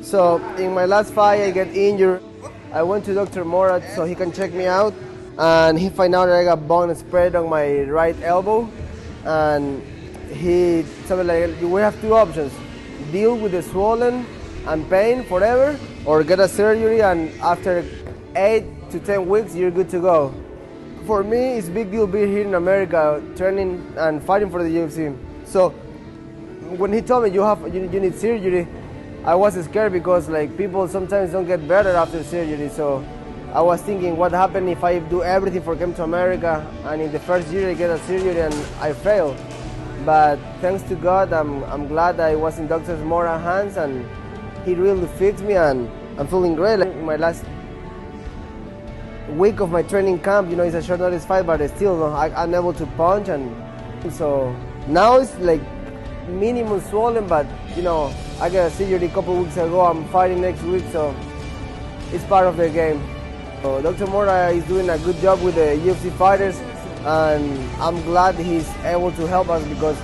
So in my last fight, I get injured. I went to Dr. Mora so he can check me out, and he find out that I got bone spread on my right elbow, and he told me like, we have two options: deal with the swollen and pain forever, or get a surgery, and after 8 to 10 weeks, you're good to go. For me, it's a big deal being here in America, training and fighting for the UFC. So when he told me you need surgery, I was scared because like people sometimes don't get better after surgery. So I was thinking, what happened if I do everything for come to America and in the first year I get a surgery and I fail? But thanks to God, I'm glad I was in Dr. Mora's hands and he really fixed me, and I'm feeling great. Like in my last week of my training camp, it's a short notice fight, but still I'm able to punch, and so now it's like minimum swollen, but I got a surgery a couple weeks ago. I'm fighting next week, so it's part of the game. So Dr. Mora is doing a good job with the UFC fighters, and I'm glad he's able to help us because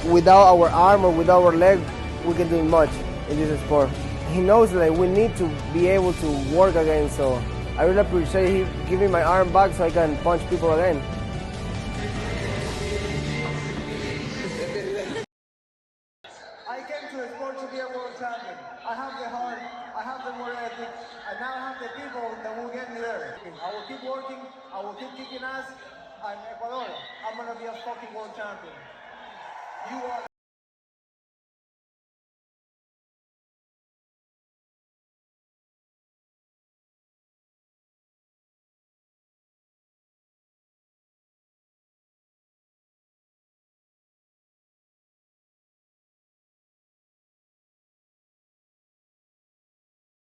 without our arm or without our leg, we can do much in this sport. He knows that we need to be able to work again, so I really appreciate him giving my arm back so I can punch people again. I came to the sport to be a world champion. I have the heart, I have the work ethic, and now I have the people that will get me there. I will keep working, I will keep kicking ass, and Ecuador, I'm gonna be a fucking world champion. You are.